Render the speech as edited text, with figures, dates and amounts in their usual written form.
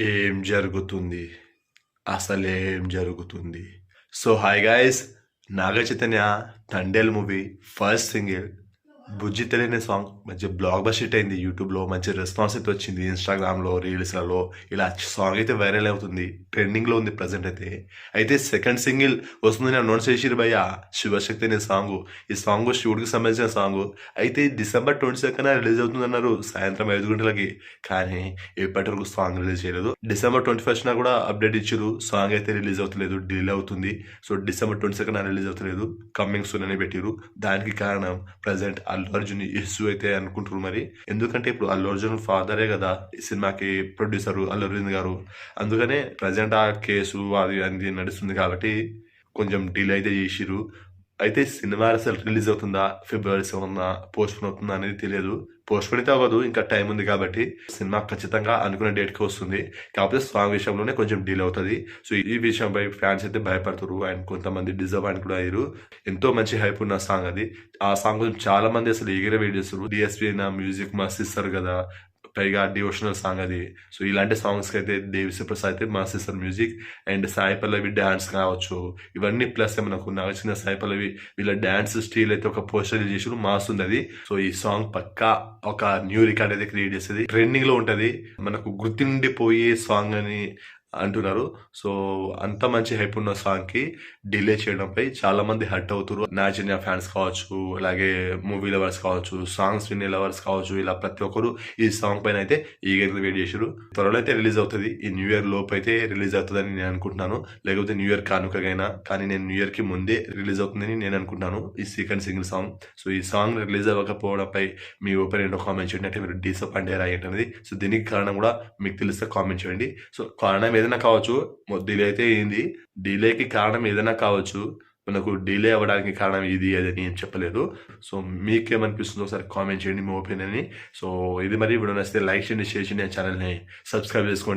ఏం జరుగుతుంది? అసలేం జరుగుతుంది? So hi guys, Naga Chaitanya Thandel movie first single బుజ్జి తెలియని సాంగ్ మంచి బ్లాక్ బస్టర్ హిట్ అయింది. యూట్యూబ్లో మంచి రెస్పాన్స్ అయితే వచ్చింది. ఇన్స్టాగ్రామ్లో రీల్స్లలో ఇలా సాంగ్ అయితే వైరల్ అవుతుంది, ట్రెండింగ్లో ఉంది ప్రజెంట్ అయితే. అయితే సెకండ్ సింగిల్ వస్తుందని అనౌన్స్ చేసిరు భయ్య, శివశక్తి అనే సాంగ్. ఈ సాంగ్ శివుడికి సంబంధించిన సాంగ్. అయితే December 22న రిలీజ్ అవుతుందన్నారు సాయంత్రం 5 గంటలకి. కానీ ఇప్పటి వరకు సాంగ్ రిలీజ్ చేయలేదు. December 21న కూడా అప్డేట్ ఇచ్చారు, సాంగ్ అయితే రిలీజ్ అవుతలేదు, డిలే అవుతుంది. సో December 22న రిలీజ్ అవుతలేదు, కమ్మింగ్ సూన్ అని పెట్టిరు. దానికి కారణం ప్రజెంట్ అల్లు అర్జున్ ఇష్యూ అయితే అనుకుంటారు మరి. ఎందుకంటే ఇప్పుడు అల్లు అర్జున్ ఫాదరే కదా ఈ సినిమాకి ప్రొడ్యూసర్ అల్లు అరవింద్ గారు. అందుకనే ప్రజెంట్ ఆ కేసు అది అది నడుస్తుంది కాబట్టి కొంచెం డిలే అయితే చేసిరు. అయితే సినిమా అసలు రిలీజ్ అవుతుందా, February 7న పోస్ట్పోన్ అవుతుందా అనేది తెలియదు. పోస్ట్పోన్ అయితే అవ్వదు, ఇంకా టైం ఉంది కాబట్టి సినిమా ఖచ్చితంగా అనుకున్న డేట్కి వస్తుంది. కాకపోతే సాంగ్ విషయంలోనే కొంచెం డిలే అవుతుంది. సో ఈ విషయంపై ఫ్యాన్స్ అయితే భయపడుతున్నారు అండ్ కొంతమంది డిసప్పాయింట్ కూడా అయ్యారు. ఎంతో మంచి హైప్ ఉన్న సాంగ్ అది. ఆ సాంగ్ గురించి చాలా మంది అసలు ఈగరే వెయిట్ చేస్తారు. డిఎస్పీ నా మ్యూజిక్ మస్త్ ఇస్తారు కదా, పైగా డివోషనల్ సాంగ్ అది. సో ఇలాంటి సాంగ్స్కి అయితే దేవిశ్రీ ప్రసాద్ అయితే మస్త్ ఇస్తారు music. And Sai Pallavi dance కావచ్చు, ఇవన్నీ ప్లస్ మనకు నచ్చిన సాయి పల్లవి వీళ్ళ డ్యాన్స్ స్టైల్ అయితే ఒక పోస్టర్ చేసి మాస్ ఉంది అది. సో ఈ సాంగ్ పక్కా ఒక న్యూ రికార్డ్ అయితే క్రియేట్ చేస్తుంది, ట్రెండింగ్ లో ఉంటది, మనకు గుర్తుండిపోయే సాంగ్ అని అంటున్నారు. సో అంత మంచి హైప్ ఉన్న సాంగ్ కి డిలే చేయడంపై చాలా మంది హర్ట్ అవుతారు. నాచన్య ఫ్యాన్స్ కావచ్చు, అలాగే మూవీ లవర్స్ కావచ్చు, సాంగ్స్ వినే లవర్స్ కావచ్చు, ఇలా ప్రతి ఒక్కరు ఈ సాంగ్ పైన అయితే ఈగర్గా వెయిట్ చేశారు. త్వరలో అయితే రిలీజ్ అవుతుంది, ఈ న్యూ ఇయర్ లోపు అయితే రిలీజ్ అవుతుందని నేను అనుకుంటున్నాను. లేకపోతే న్యూ ఇయర్ కానుకగైనా, కానీ నేను న్యూ ఇయర్ కి ముందే రిలీజ్ అవుతుందని నేను అనుకుంటున్నాను ఈ సెకండ్ సింగిల్ సాంగ్. సో ఈ సాంగ్ రిలీజ్ అవ్వకపోవడంపై మీ ఓపెన్ ఏంటో కామెంట్ చేయండి. అంటే మీరు డిసప్పాయింట్ అయ్యారా ఏంటనేది. సో దీనికి కారణం కూడా మీకు తెలిస్తే కామెంట్ చేయండి. సో కారణం ఏదైనా కావచ్చు, డిలే అయితే ఏంది, డిలేకి కారణం ఏదైనా కావచ్చు, మనకు డిలే అవ్వడానికి కారణం ఇది అని ఏం చెప్పలేదు. సో మీకేమనిపిస్తుందో ఒకసారి కామెంట్ చేయండి మీ ఒపీనియన్ని. సో ఇది మరి వీడియో నచ్చితే లైక్ చేయండి, షేర్ చేయండి, ఛానల్ని సబ్స్క్రైబ్ చేసుకోండి.